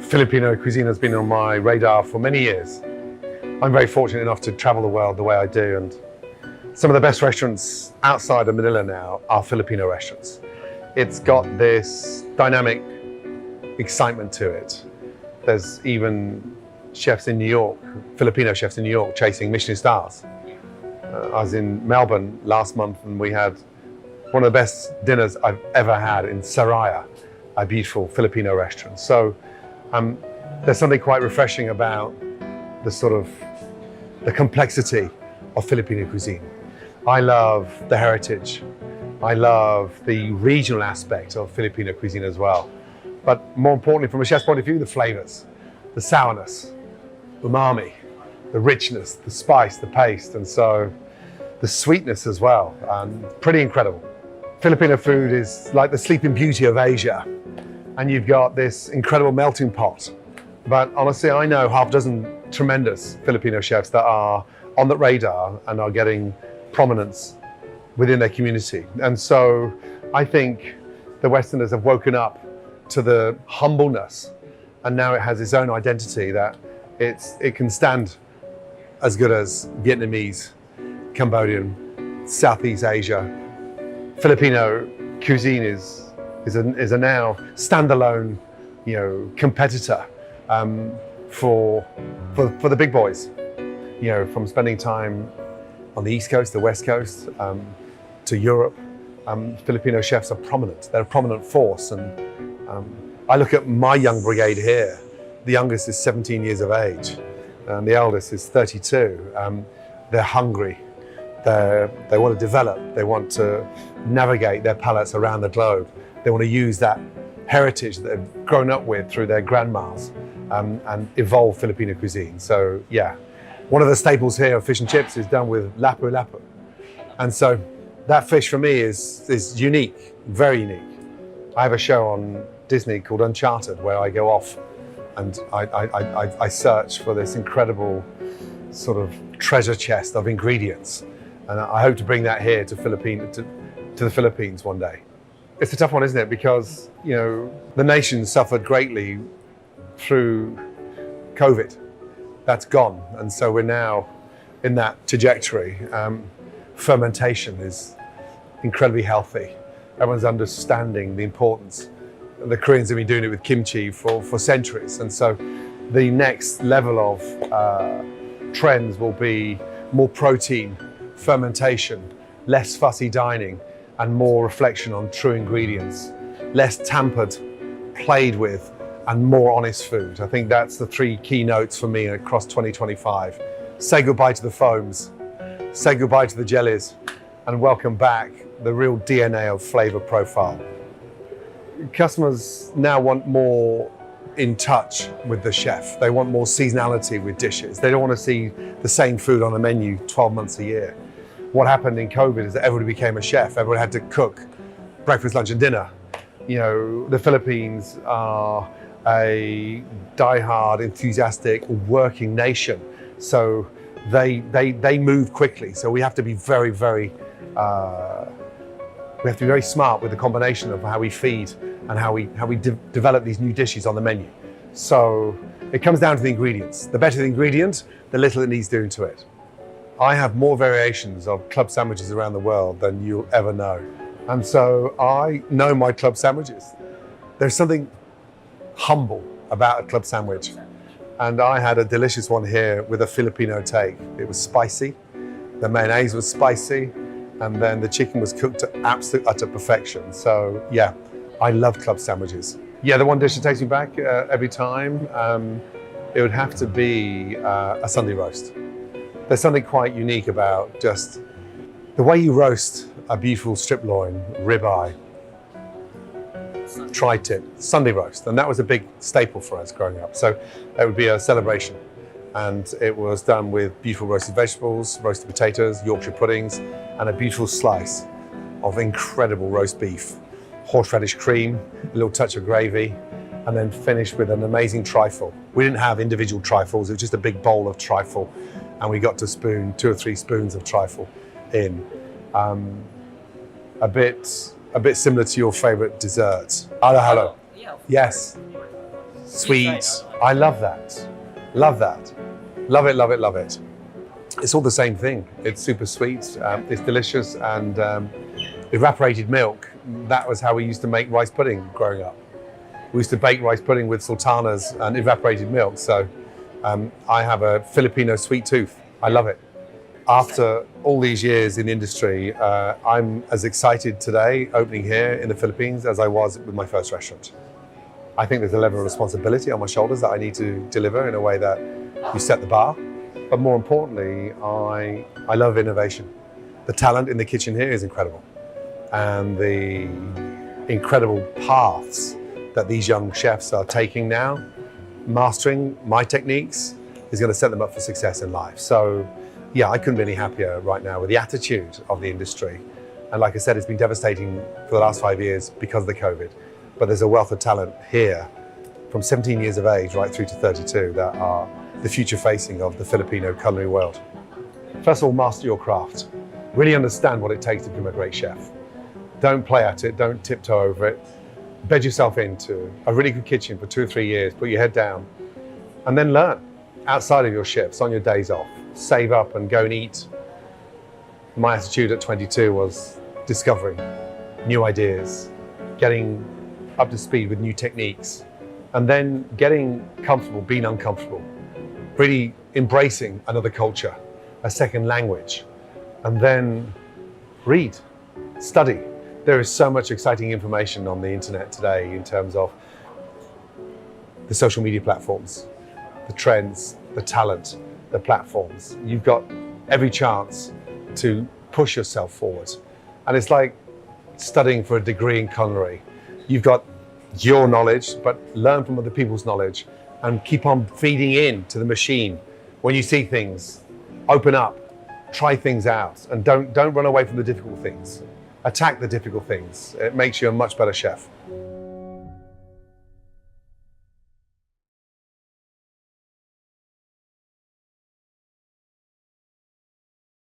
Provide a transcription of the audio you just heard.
Filipino cuisine has been on my radar for many years. I'm very fortunate enough to travel the world the way I do, and some of the best restaurants outside of Manila now are Filipino restaurants. It's got this dynamic excitement to it. There's even chefs in New York, Filipino chefs in New York, chasing Michelin stars. I was in Melbourne last month and we had one of the best dinners I've ever had in Saraya, a beautiful Filipino restaurant. So there's something quite refreshing about the complexity of Filipino cuisine. I love the heritage. I love the regional aspect of Filipino cuisine as well. But more importantly, from a chef's point of view, the flavors, the sourness, umami, the richness, the spice, the paste, and so the sweetness as well. Pretty incredible. Filipino food is like the sleeping beauty of Asia, and you've got this incredible melting pot. But honestly, I know half a dozen tremendous Filipino chefs that are on the radar and are getting prominence within their community. And so I think the Westerners have woken up to the humbleness, and now it has its own identity that it can stand as good as Vietnamese, Cambodian, Southeast Asia. Filipino cuisine is a now standalone, competitor for the big boys. From spending time on the East Coast, the West Coast, to Europe, Filipino chefs are prominent. They're a prominent force, and I look at my young brigade here. The youngest is 17 years of age, and the eldest is 32. They're hungry. They want to develop. They want to navigate their palates around the globe. They want to use that heritage that they've grown up with through their grandmas and evolve Filipino cuisine. So yeah, one of the staples here of fish and chips is done with lapu-lapu. And so that fish for me is unique, very unique. I have a show on Disney called Uncharted where I go off and I search for this incredible sort of treasure chest of ingredients. And I hope to bring that here to the Philippines one day. It's a tough one, isn't it? Because, the nation suffered greatly through COVID. That's gone. And so we're now in that trajectory. Fermentation is incredibly healthy. Everyone's understanding the importance. The Koreans have been doing it with kimchi for centuries. And so the next level of trends will be more protein, fermentation, less fussy dining, and more reflection on true ingredients, less tampered, played with, and more honest food. I think that's the three key notes for me across 2025. Say goodbye to the foams, say goodbye to the jellies, and welcome back the real DNA of flavor profile. Customers now want more in touch with the chef. They want more seasonality with dishes. They don't want to see the same food on a menu 12 months a year. What happened in COVID is that everybody became a chef. Everybody had to cook breakfast, lunch, and dinner. The Philippines are a die-hard, enthusiastic, working nation. So they move quickly. So we have to be very, very smart with the combination of how we feed and how we develop these new dishes on the menu. So it comes down to the ingredients. The better the ingredient, the little it needs doing to it. I have more variations of club sandwiches around the world than you'll ever know. And so I know my club sandwiches. There's something humble about a club sandwich. And I had a delicious one here with a Filipino take. It was spicy, the mayonnaise was spicy, and then the chicken was cooked to absolute utter perfection. So yeah, I love club sandwiches. Yeah, the one dish that takes me back every time, it would have to be a Sunday roast. There's something quite unique about just the way you roast a beautiful strip loin, ribeye, tri-tip, Sunday roast. And that was a big staple for us growing up. So it would be a celebration. And it was done with beautiful roasted vegetables, roasted potatoes, Yorkshire puddings, and a beautiful slice of incredible roast beef. Horseradish cream, a little touch of gravy, and then finished with an amazing trifle. We didn't have individual trifles, it was just a big bowl of trifle. And we got to spoon 2 or 3 spoons of trifle in. A bit similar to your favorite dessert. Halo halo. Yeah. Yes. sweet. I love that. Love that. Love it, love it, love it. It's all the same thing. It's super sweet, it's delicious, and evaporated milk, that was how we used to make rice pudding growing up. We used to bake rice pudding with sultanas and evaporated milk, so I have a Filipino sweet tooth. I love it. After all these years in the industry, I'm as excited today opening here in the Philippines as I was with my first restaurant. I think there's a level of responsibility on my shoulders that I need to deliver in a way that you set the bar. But more importantly, I love innovation. The talent in the kitchen here is incredible. And the incredible paths that these young chefs are taking now, mastering my techniques, is going to set them up for success in life. So yeah, I couldn't be any happier right now with the attitude of the industry. And like I said, it's been devastating for the last 5 years because of the COVID. But there's a wealth of talent here from 17 years of age right through to 32 that are the future facing of the Filipino culinary world. First of all, master your craft. Really understand what it takes to become a great chef. Don't play at it, don't tiptoe over it. Bed yourself into a really good kitchen for 2 or 3 years, put your head down, and then learn outside of your shifts, on your days off. Save up and go and eat. My attitude at 22 was discovering new ideas, getting up to speed with new techniques, and then getting comfortable being uncomfortable. Really embracing another culture, a second language, and then read, study. There is so much exciting information on the internet today in terms of the social media platforms, the trends, the talent, the platforms. You've got every chance to push yourself forward. And it's like studying for a degree in culinary. You've got your knowledge, but learn from other people's knowledge and keep on feeding in to the machine. When you see things, open up, try things out, and don't run away from the difficult things. Attack the difficult things. It makes you a much better chef.